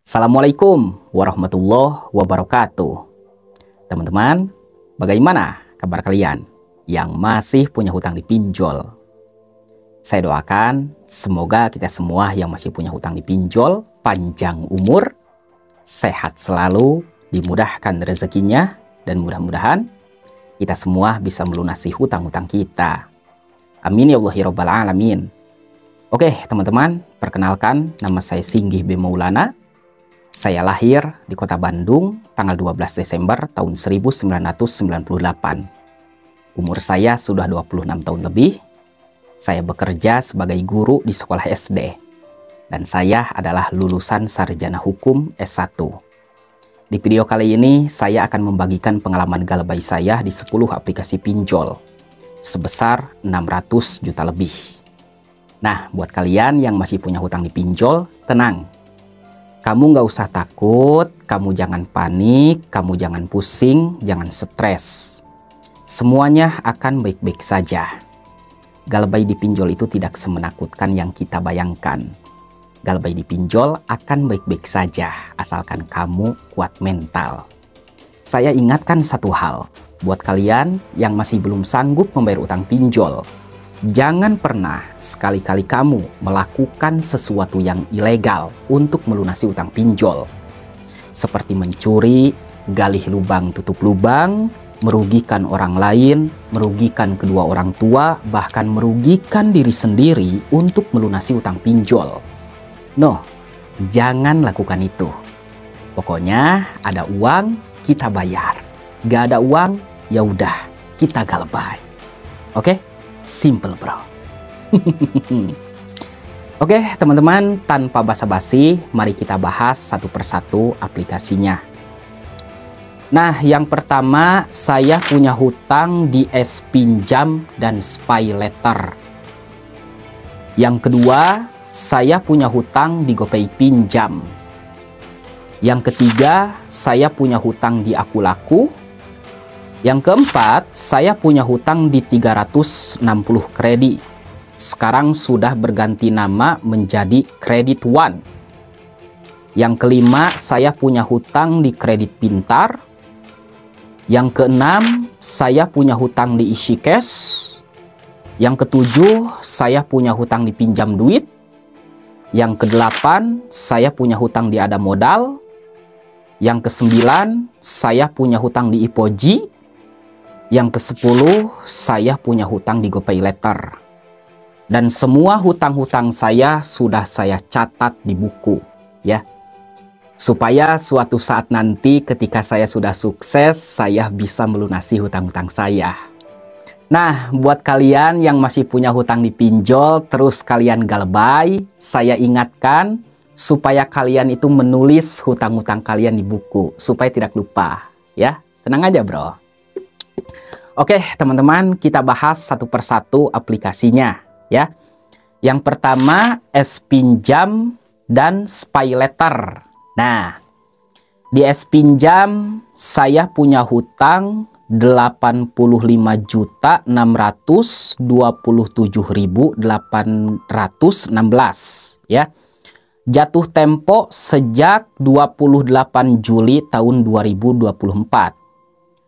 Assalamualaikum warahmatullahi wabarakatuh. Teman-teman, bagaimana kabar kalian yang masih punya hutang di pinjol? Saya doakan semoga kita semua yang masih punya hutang di pinjol panjang umur, sehat selalu, dimudahkan rezekinya, dan mudah-mudahan kita semua bisa melunasi hutang-hutang kita. Amin ya Allah ya Rabbal Alamin. Oke teman-teman, perkenalkan nama saya Singgih B. Maulana. Saya lahir di kota Bandung tanggal 12 Desember tahun 1998. Umur saya sudah 26 tahun lebih. Saya bekerja sebagai guru di sekolah SD. Dan saya adalah lulusan sarjana hukum S1. Di video kali ini saya akan membagikan pengalaman galbay saya di 10 aplikasi pinjol sebesar 600 juta lebih. Nah, buat kalian yang masih punya hutang di pinjol, tenang. Kamu nggak usah takut, kamu jangan panik, kamu jangan pusing, jangan stres. Semuanya akan baik-baik saja. Galbay di pinjol itu tidak semenakutkan yang kita bayangkan. Galbay di pinjol akan baik-baik saja, asalkan kamu kuat mental. Saya ingatkan satu hal, buat kalian yang masih belum sanggup membayar utang pinjol, jangan pernah sekali-kali kamu melakukan sesuatu yang ilegal untuk melunasi utang pinjol. Seperti mencuri, galih lubang tutup lubang, merugikan orang lain, merugikan kedua orang tua, bahkan merugikan diri sendiri untuk melunasi utang pinjol. No, jangan lakukan itu. Pokoknya ada uang, kita bayar. Gak ada uang, ya udah, kita galbay. Oke? Simple bro. Oke teman-teman, tanpa basa-basi, mari kita bahas satu persatu aplikasinya. Nah, yang pertama, saya punya hutang di S-Pinjam dan SpayLater. Yang kedua, saya punya hutang di GoPay Pinjam. Yang ketiga, saya punya hutang di Akulaku. Yang keempat, saya punya hutang di 360 kredit. Sekarang sudah berganti nama menjadi Kredit One. Yang kelima, saya punya hutang di Kredit Pintar. Yang keenam, saya punya hutang di EasyCash. Yang ketujuh, saya punya hutang di Pinjam Duit. Yang kedelapan, saya punya hutang di Ada Modal. Yang kesembilan, saya punya hutang di Ipoji. Yang ke-10, saya punya hutang di GoPay Later. Dan semua hutang-hutang saya sudah saya catat di buku, ya. Supaya suatu saat nanti ketika saya sudah sukses, saya bisa melunasi hutang-hutang saya. Nah, buat kalian yang masih punya hutang di pinjol, terus kalian galbay, saya ingatkan supaya kalian itu menulis hutang-hutang kalian di buku, supaya tidak lupa, ya. Tenang aja, bro. Oke teman-teman, kita bahas satu persatu aplikasinya ya. Yang pertama S-Pinjam dan SpayLater. Nah, di S-Pinjam saya punya hutang 85.627.816 ya. Jatuh tempo sejak 28 Juli tahun 2024.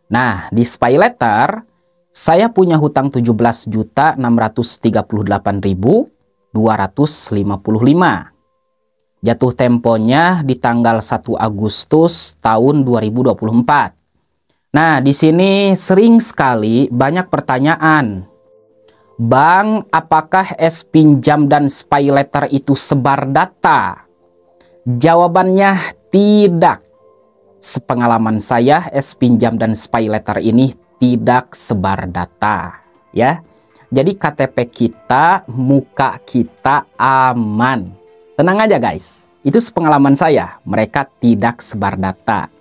Nah, di SpayLater, saya punya hutang 17.638.255. Jatuh temponya di tanggal 1 Agustus tahun 2024. Nah, di sini sering sekali banyak pertanyaan. Bang, apakah S-Pinjam dan SpayLater itu sebar data? Jawabannya tidak. Sepengalaman saya, S-Pinjam dan SpayLater ini tidak sebar data, ya. Jadi KTP kita, muka kita aman. Tenang aja guys, itu sepengalaman saya, mereka tidak sebar data.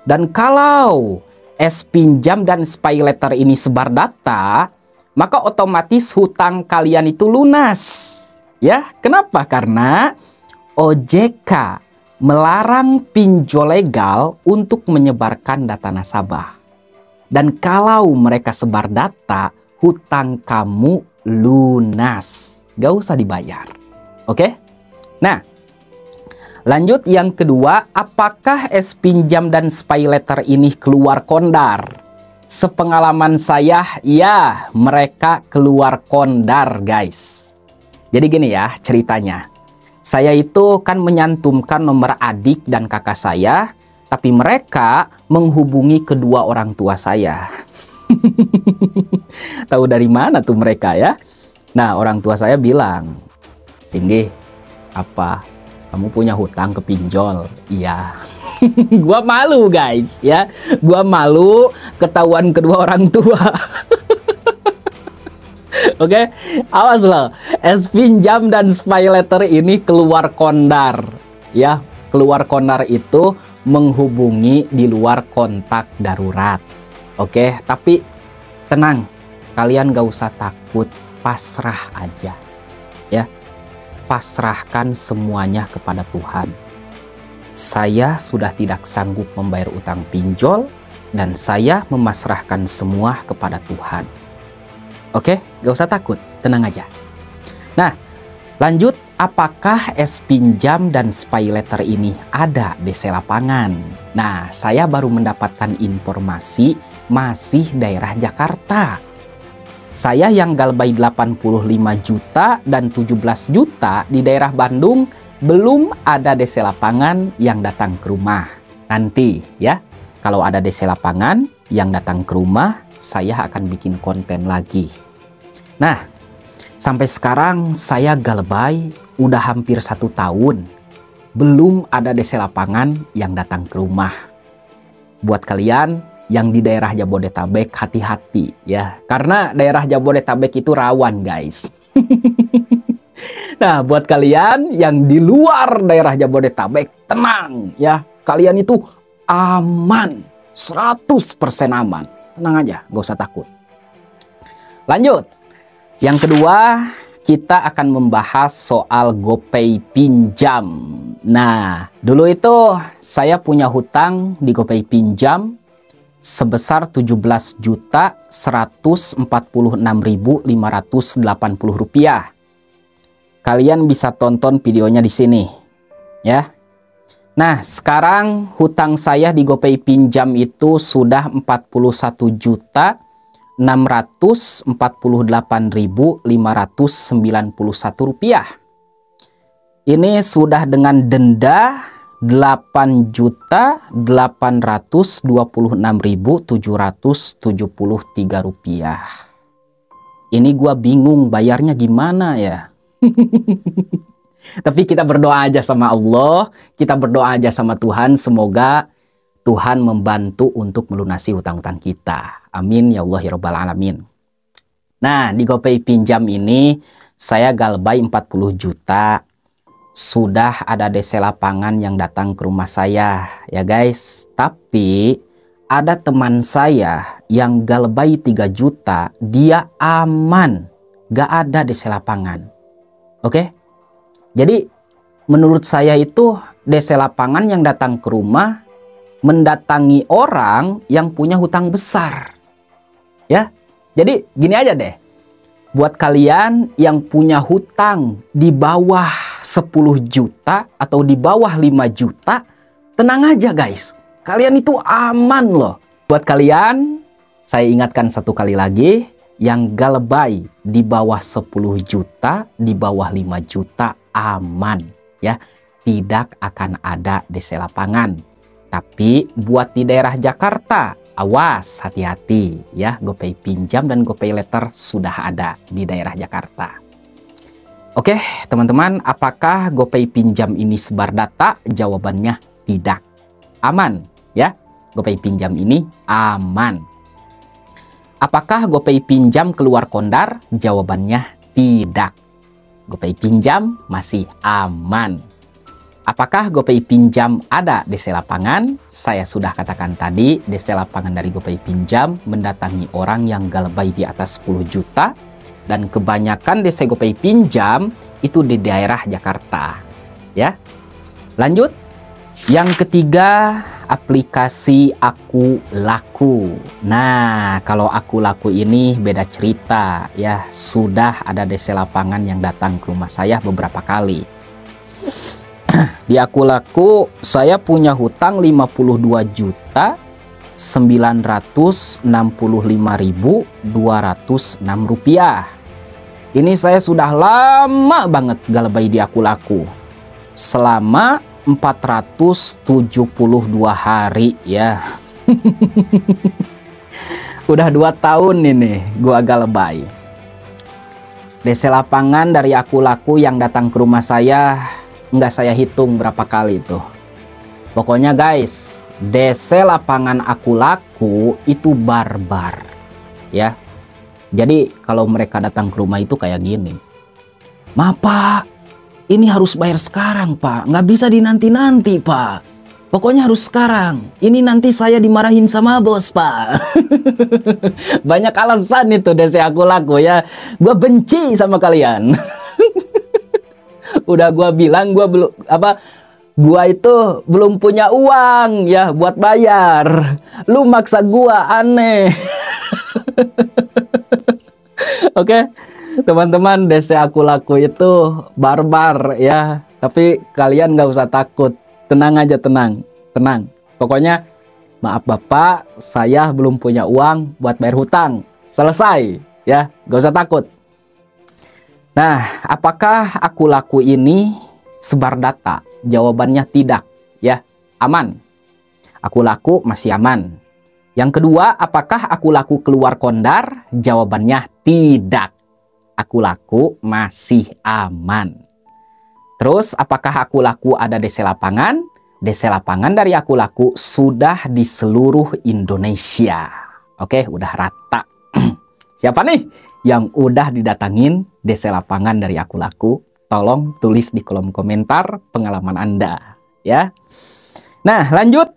Dan kalau S-Pinjam dan SpayLater ini sebar data, maka otomatis hutang kalian itu lunas, ya. Kenapa? Karena OJK melarang pinjol legal untuk menyebarkan data nasabah. Dan kalau mereka sebar data, hutang kamu lunas. Gak usah dibayar. Oke? Nah, Lanjut yang kedua, apakah es pinjam dan spy letter ini keluar kondar? Sepengalaman saya, ya, mereka keluar kondar, guys. Jadi gini ya ceritanya. Saya itu kan menyantumkan nomor adik dan kakak saya, tapi mereka menghubungi kedua orang tua saya. Tahu dari mana tuh mereka ya? Nah, orang tua saya bilang, "Cindy, apa? Kamu punya hutang ke pinjol?" Iya. Gua malu, guys, ya. Gua malu ketahuan kedua orang tua. Oke, awas loh. Es pinjam dan spy letter ini keluar kondar, ya. Keluar kondar itu menghubungi di luar kontak darurat. Oke, tapi tenang, kalian gak usah takut, pasrah aja, ya. Pasrahkan semuanya kepada Tuhan. Saya sudah tidak sanggup membayar utang pinjol dan saya memasrahkan semua kepada Tuhan. Oke, gak usah takut, tenang aja. Nah, lanjut, apakah es pinjam dan spy letter ini ada DC Lapangan? Nah, saya baru mendapatkan informasi masih daerah Jakarta. Saya yang galbay 85 juta dan 17 juta di daerah Bandung belum ada DC Lapangan yang datang ke rumah. Nanti ya, kalau ada DC Lapangan yang datang ke rumah, saya akan bikin konten lagi. Nah, sampai sekarang saya galbay udah hampir 1 tahun. Belum ada DC Lapangan yang datang ke rumah. Buat kalian yang di daerah Jabodetabek, hati-hati ya, karena daerah Jabodetabek itu rawan, guys. Nah, buat kalian yang di luar daerah Jabodetabek, tenang ya, kalian itu aman, 100% aman. Tenang aja, gak usah takut. Lanjut, yang kedua, kita akan membahas soal GoPay pinjam. Nah, dulu itu saya punya hutang di GoPay pinjam sebesar Rp17.146.580. Kalian bisa tonton videonya di sini, ya. Nah, sekarang hutang saya di GoPay pinjam itu sudah Rp46.648.591. Ini sudah dengan denda Rp8.826.773. Ini gua bingung bayarnya gimana ya. Tapi kita berdoa aja sama Allah, kita berdoa aja sama Tuhan, semoga Tuhan membantu untuk melunasi hutang-hutang kita. Amin ya Allah ya Rabbal Alamin. Nah, di GoPay pinjam ini saya galbay 40 juta. Sudah ada DC Lapangan yang datang ke rumah saya ya guys. Tapi ada teman saya yang galbay 3 juta, dia aman, gak ada DC Lapangan. Oke, jadi menurut saya itu DC Lapangan yang datang ke rumah mendatangi orang yang punya hutang besar. Ya, jadi gini aja deh. Buat kalian yang punya hutang di bawah 10 juta atau di bawah 5 juta, tenang aja guys. Kalian itu aman loh. Buat kalian, saya ingatkan satu kali lagi, yang galbay di bawah 10 juta, di bawah 5 juta aman ya. Tidak akan ada DC Lapangan. Tapi buat di daerah Jakarta, awas, hati-hati ya. GoPay pinjam dan GoPay letter sudah ada di daerah Jakarta. Oke, teman-teman, apakah GoPay pinjam ini sebar data? Jawabannya tidak. Aman ya. GoPay pinjam ini aman. Apakah GoPay pinjam keluar kondar? Jawabannya tidak. GoPay pinjam masih aman. Apakah GoPay pinjam ada DC Lapangan? Saya sudah katakan tadi, DC Lapangan dari GoPay pinjam mendatangi orang yang galbay di atas 10 juta. Dan kebanyakan DC GoPay pinjam itu di daerah Jakarta. Ya. Lanjut. Yang ketiga, aplikasi Aku Laku. Nah, kalau Aku Laku ini beda cerita ya. Sudah ada DC Lapangan yang datang ke rumah saya beberapa kali. Di Akulaku saya punya hutang 52.965.206 rupiah. Ini saya sudah lama banget galbay di Akulaku. Selama 472 hari ya. Udah 2 tahun ini gua galbay. DC lapangan dari Akulaku yang datang ke rumah saya nggak saya hitung berapa kali itu. Pokoknya guys, DC lapangan Akulaku itu barbar ya. Jadi kalau mereka datang ke rumah itu kayak gini. "Ma Pak, ini harus bayar sekarang Pak, nggak bisa dinanti-nanti Pak. Pokoknya harus sekarang. Ini nanti saya dimarahin sama bos Pak." Banyak alasan itu DC Akulaku ya. Gue benci sama kalian. Udah gua bilang gua itu belum punya uang ya buat bayar. Lu maksa gua, aneh. Oke, teman-teman, DC Akulaku itu barbar ya. Tapi kalian nggak usah takut. Tenang aja, tenang. Pokoknya maaf Bapak, saya belum punya uang buat bayar hutang. Selesai ya, nggak usah takut. Nah, apakah Akulaku ini sebar data? Jawabannya tidak, ya, aman. Akulaku masih aman. Yang kedua, apakah Akulaku keluar kondar? Jawabannya tidak. Akulaku masih aman. Terus, apakah Akulaku ada DC lapangan? DC lapangan dari Akulaku sudah di seluruh Indonesia. Oke, udah rata. Siapa nih yang udah didatangin DC lapangan dari Akulaku? Tolong tulis di kolom komentar pengalaman Anda ya. Nah, lanjut.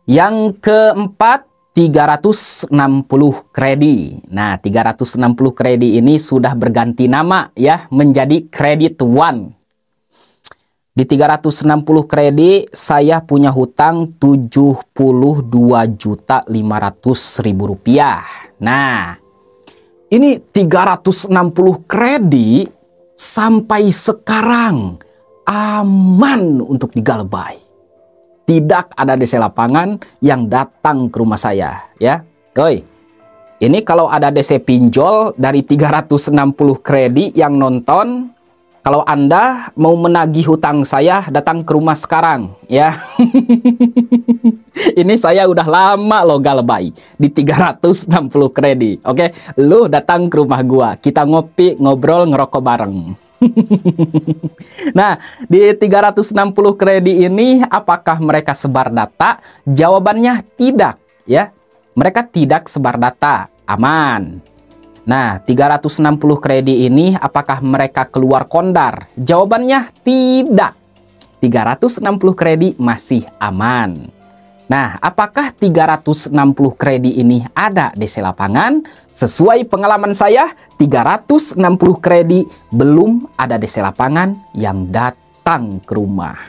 Yang keempat, 360 kredi. Nah, 360 kredi ini sudah berganti nama ya menjadi Credit One. Di 360 kredi saya punya hutang 72.500.000 rupiah. Nah, ini 360 kredi sampai sekarang aman untuk digalbay. Tidak ada DC lapangan yang datang ke rumah saya ya. Oi, ini kalau ada DC pinjol dari 360 kredi yang nonton, kalau Anda mau menagih hutang saya, datang ke rumah sekarang ya. Ini saya udah lama loh galbay di 360 kredi. Oke, lu datang ke rumah gua, kita ngopi, ngobrol, ngerokok bareng. Nah, di 360 kredi ini apakah mereka sebar data? Jawabannya tidak ya. Mereka tidak sebar data, aman. Nah, 360 kredi ini apakah mereka keluar kondar? Jawabannya tidak. 360 kredi masih aman. Nah, apakah 360 kredi ini ada DC lapangan? Sesuai pengalaman saya, 360 kredi belum ada DC lapangan yang datang ke rumah.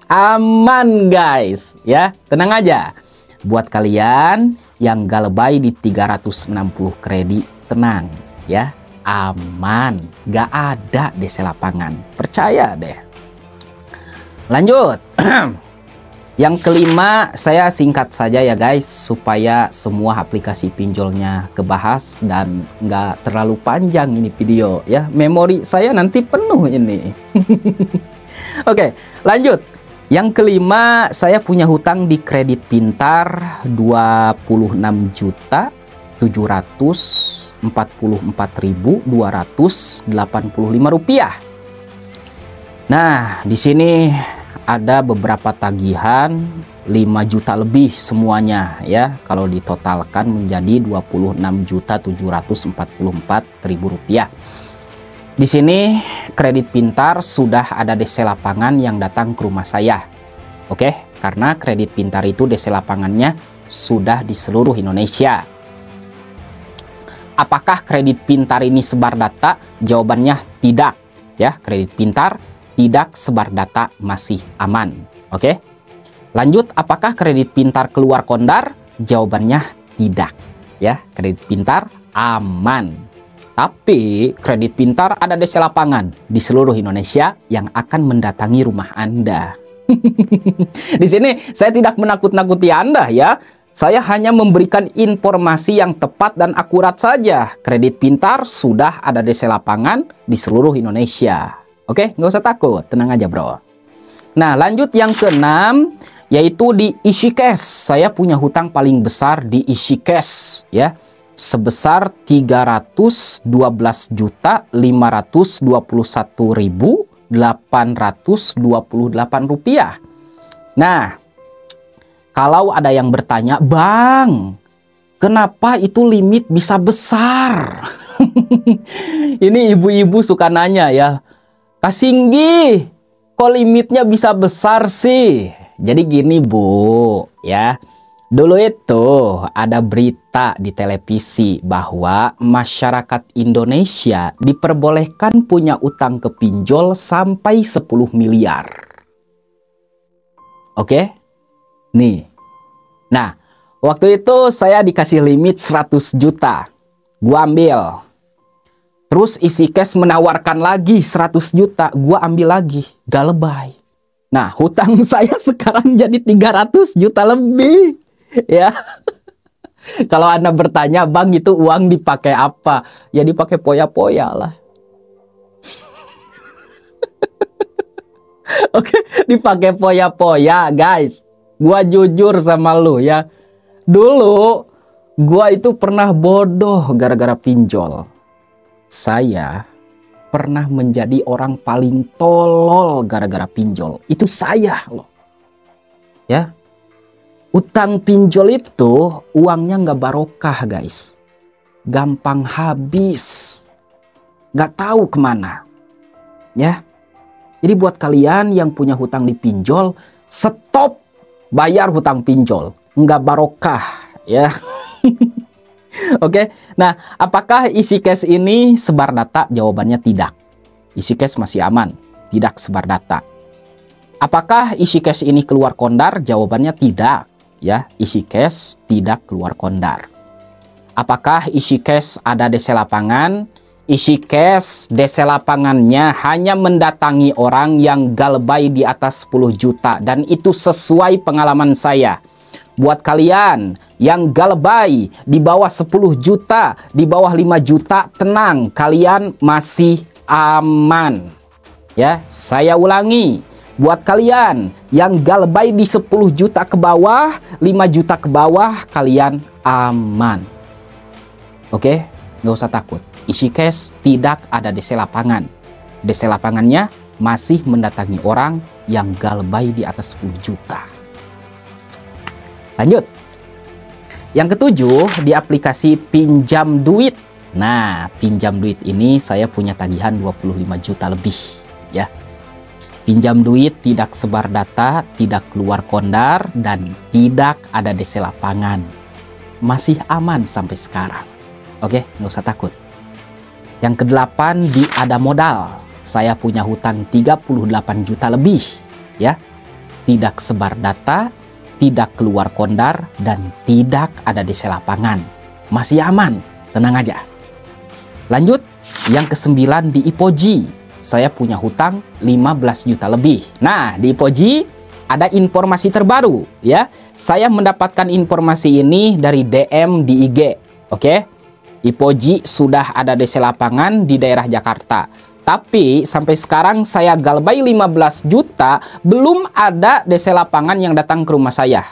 Aman guys, ya, tenang aja. Buat kalian yang galbay di 360 kredi, tenang ya, aman, gak ada DC lapangan, percaya deh. Lanjut. Yang kelima, saya singkat saja ya guys, supaya semua aplikasi pinjolnya kebahas dan nggak terlalu panjang ini video ya. Memori saya nanti penuh ini. Oke, lanjut. Yang kelima, saya punya hutang di kredit pintar 26.744.285 rupiah. Nah, di sini ada beberapa tagihan 5 juta lebih semuanya ya. Kalau ditotalkan menjadi 26.744.000 rupiah. Di sini kredit pintar sudah ada DC lapangan yang datang ke rumah saya. Oke, karena kredit pintar itu DC lapangannya sudah di seluruh Indonesia. Apakah kredit pintar ini sebar data? Jawabannya tidak ya. Kredit pintar tidak sebar data, masih aman. Oke. Lanjut, apakah kredit pintar keluar kondar? Jawabannya tidak ya. Kredit pintar aman. Tapi kredit pintar ada DC lapangan di seluruh Indonesia yang akan mendatangi rumah Anda. Di sini saya tidak menakut-nakuti Anda ya. Saya hanya memberikan informasi yang tepat dan akurat saja. Kredit pintar sudah ada DC lapangan di seluruh Indonesia. Oke, nggak usah takut, tenang aja bro. Nah, lanjut yang keenam, yaitu di EasyCash. Saya punya hutang paling besar di EasyCash ya, sebesar Rp312.821.828. Nah, kalau ada yang bertanya, Bang, kenapa itu limit bisa besar? Ini ibu-ibu suka nanya ya, Kak Singgi, kok limitnya bisa besar sih? Jadi gini Bu, ya. Dulu itu ada berita di televisi bahwa masyarakat Indonesia diperbolehkan punya utang ke pinjol sampai 10 miliar. Oke? Nih. Nah, waktu itu saya dikasih limit 100 juta. Gua ambil. Terus EasyCash menawarkan lagi 100 juta. Gua ambil lagi. Gak lebay. Nah, hutang saya sekarang jadi 300 juta lebih. Ya. Kalau Anda bertanya, Bang, itu uang dipakai apa? Ya dipakai poya-poya lah. Oke, dipakai poya-poya, guys. Gua jujur sama lu ya. Dulu gua itu pernah bodoh gara-gara pinjol. Saya pernah menjadi orang paling tolol gara-gara pinjol. Itu saya loh. Ya. Utang pinjol itu uangnya nggak barokah, guys. Gampang habis. Nggak tahu kemana. Ya. Jadi buat kalian yang punya hutang di pinjol, stop bayar hutang pinjol. Nggak barokah, ya. Oke. Nah, apakah EasyCash ini sebar data? Jawabannya tidak. EasyCash masih aman, tidak sebar data. Apakah EasyCash ini keluar kondar? Jawabannya tidak. Ya, EasyCash tidak keluar kondar. Apakah EasyCash ada DC lapangan? EasyCash DC lapangannya hanya mendatangi orang yang galbay di atas 10 juta. Dan itu sesuai pengalaman saya. Buat kalian yang galbay di bawah 10 juta, di bawah 5 juta, tenang, kalian masih aman. Ya, saya ulangi. Buat kalian yang galbay di 10 juta ke bawah, 5 juta ke bawah, kalian aman. Oke, nggak usah takut. EasyCash tidak ada DC lapangan. DC lapangannya masih mendatangi orang yang galbay di atas 10 juta. Lanjut. Yang ketujuh, di aplikasi pinjam duit. Nah, pinjam duit ini saya punya tagihan 25 juta lebih. Ya. Pinjam duit tidak sebar data, tidak keluar kondar, dan tidak ada DC lapangan. Masih aman sampai sekarang. Oke, nggak usah takut. Yang kedelapan, di ada modal. Saya punya hutang 38 juta lebih. Ya, tidak sebar data, tidak keluar kondar, dan tidak ada DC lapangan. Masih aman, tenang aja. Lanjut, yang kesembilan di Ipoji. Saya punya hutang 15 juta lebih. Nah, di Ipoji ada informasi terbaru ya. Saya mendapatkan informasi ini dari DM di IG. Oke. Ipoji sudah ada DC lapangan di daerah Jakarta. Tapi sampai sekarang saya galbay 15 juta belum ada DC lapangan yang datang ke rumah saya.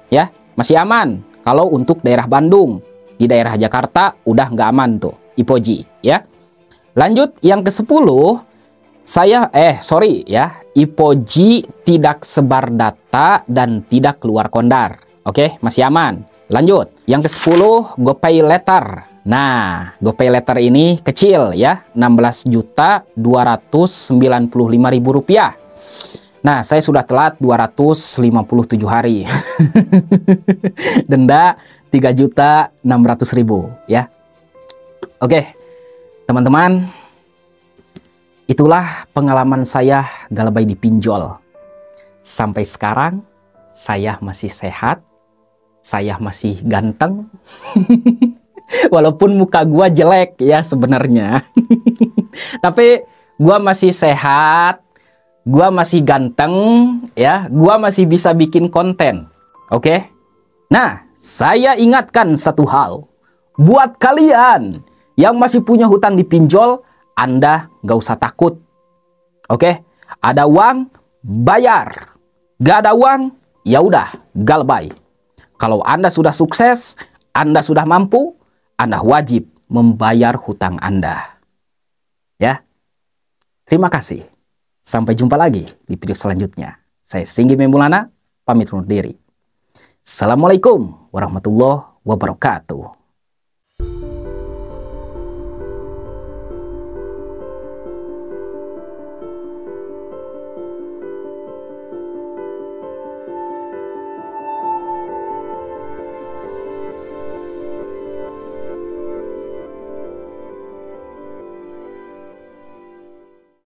Ya, masih aman. Kalau untuk daerah Bandung, di daerah Jakarta udah nggak aman tuh Ipoji ya. Lanjut yang ke-10, Ipoji tidak sebar data dan tidak keluar kondar. Oke, masih aman. Lanjut, yang ke-10, GoPay Letter. Nah, GoPay Letter ini kecil ya, 16.295.000 rupiah. Nah, saya sudah telat 257 hari. Denda 3.600.000 ya. Oke. Teman-teman, itulah pengalaman saya galbay di pinjol. Sampai sekarang, saya masih sehat, saya masih ganteng, Walaupun muka gua jelek ya sebenarnya. Tapi gua masih sehat, gua masih ganteng ya, gua masih bisa bikin konten. Oke? Nah, saya ingatkan satu hal. Buat kalian yang masih punya hutang di pinjol, Anda nggak usah takut. Oke? Ada uang, bayar. Gak ada uang, ya udah, galbay. Kalau Anda sudah sukses, Anda sudah mampu, Anda wajib membayar hutang Anda. Ya. Terima kasih. Sampai jumpa lagi di video selanjutnya. Saya Singgi Memulana, pamit undur diri. Assalamualaikum warahmatullahi wabarakatuh.